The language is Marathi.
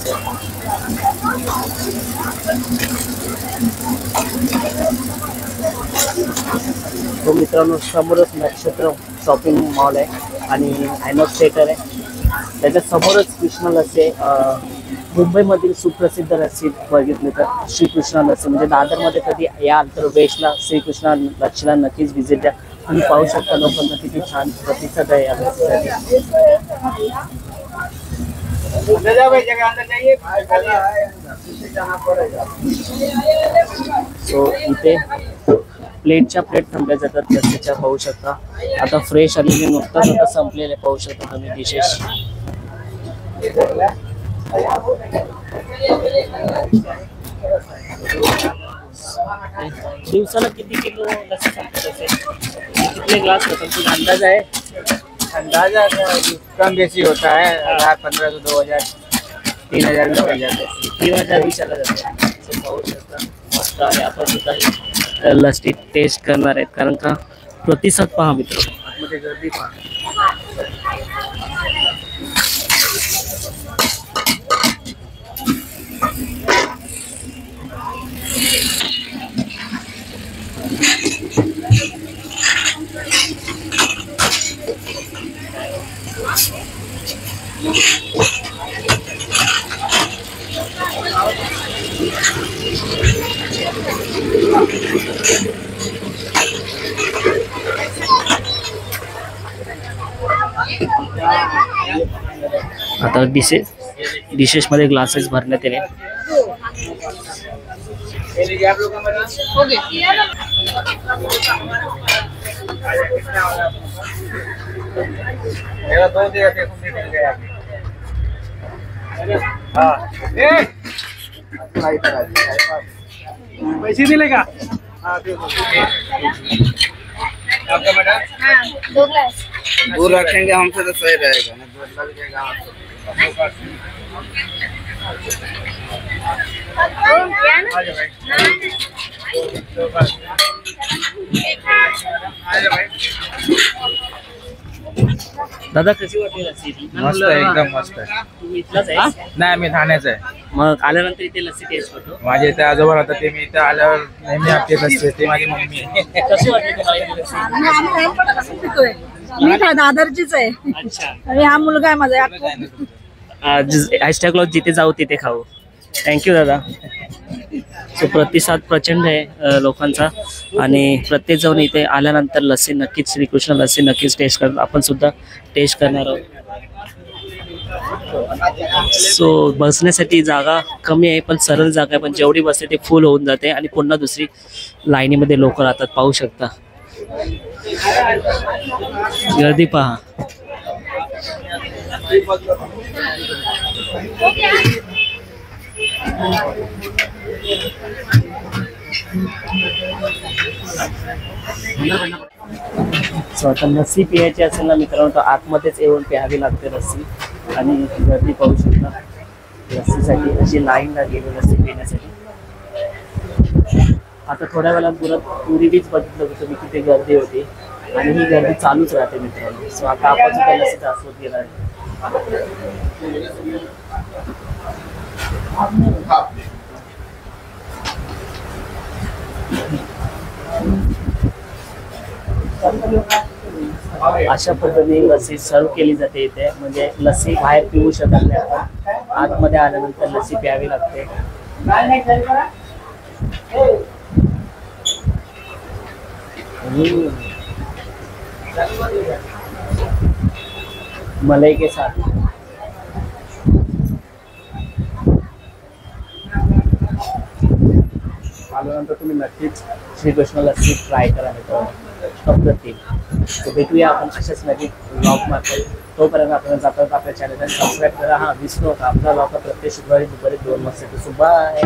तो मित्रांनो समोरच नक्षत्र शॉपिंग मॉल आहे आणि आयनॉक्स थिएटर आहे, त्याच्या समोरच कृष्णा लस्सी. मुंबईमधील सुप्रसिद्ध लस्सी बघितली तर श्रीकृष्णा लस्सी, म्हणजे दादरमध्ये कधी याल तर वेस्टला श्रीकृष्णा लस्सीला नक्कीच व्हिजिट द्या. तुम्ही पाहू शकता लोकांना किती छान प्रतिसाद आहे या लस्सीसाठी. सो इथे प्लेटच्या प्लेट थांबल्या जातात लस्सीच्या, पाहू शकता. आता फ्रेश आणि नुकताच आता संपलेले पाहू शकता तुम्ही डिशेस. दिवसाला किती किलो लस्सी संपत असेल, कितने ग्लास खत्म, कुछ अंदाज आहे? अंदाजा कम बेसी होता है, 1500 से 2000 3000 में हो जाते हैं. 3000 भी चला जाता है. पाहू शकता मस्त आहे. आपण सुद्धा लस्सी टेस्ट करणार आहेत, कारण का प्रतिसाद पहा मित्र, आतमध्ये गर्दी पहा. आता डिशेस मध्ये ग्लासेस भरण्यात येणे. पैसे दिले का? आपका मैडम? हाँ, 2 ग्लास. दूर रखेंगे हमसे तो सही रहेगा ना, दूर लग जाएगा. दादा कशी वाटली लस्सी? मस्त आहे, एकदम मस्त आहे. तुम्ही इथलाच आहे? नाही, मी ठाण्याचं आहे. मग आल्यानंतर इथे लस्सी टेस्ट करतो. माझ्या इथे आजोबा राहतात, ते मी इथे आल्यावर नेहमी आपली लस्सी असते. माझी मम्मी आहे. कशी वाटली तुम्हाला ही लस्सी? मी दादरचीच आहे. अच्छा. आणि हा मुलगा आहे माझा. हॅशटॅग जिथे जाऊ तिथे खाऊ. थँक्यू दादा. सो प्रतिसाद प्रचंड आहे लोकांचा, आणि प्रत्येक जण इथे आल्यानंतर लस्सी नक्कीच, श्रीकृष्ण लस्सी नक्कीच टेस्ट करतो. आपण सुद्धा टेस्ट करणार आहोत. सो बसण्यासाठी जागा कमी आहे, पण सरळ जागा आहे, पण जेवढी बसते ती फुल होऊन जाते आणि पुन्हा दुसरी लाईनीमध्ये लोक राहतात. पाहू शकता गर्दी पहा. सो आता लस्सी पियायची असेल ना मित्रांनो, तर आतमध्येच येऊन प्यावी लागते लस्सी, आणि गर्दी पाहू शकता लस्सीसाठी अशी लाईन लागलेली लस्सी पिण्यासाठी. आता थोड्या वेळात पुरी बीच बघितलं होतं तुम्ही, किती गर्दी होती, आणि ही गर्दी चालूच राहते मित्रांनो. सो आता आपण सुद्धा लस्सीचा आस्वाद घेणार आहे. अशा पद्धतीने लस्सी सर्व केली जाते इथे, म्हणजे लस्सी बाहेर पिऊ शकत नाही आपण, आतमध्ये आल्यानंतर लस्सी प्यावी लागते. मलाई के साथ आल्यानंतर तुम्ही नक्कीच श्रीकृष्ण लस्सी ट्राय करा मित्रांनो, अप्रतिम. तो भेटूया आपण अशाच नवीन ब्लॉग मार्फत. तोपर्यंत आपण जातात आपल्या चॅनलला सबस्क्राईब करा. हा विसरू नका, आपला ब्लॉग प्रत्येक शुक्रवारी दुपारी 2 वाजता. बाय.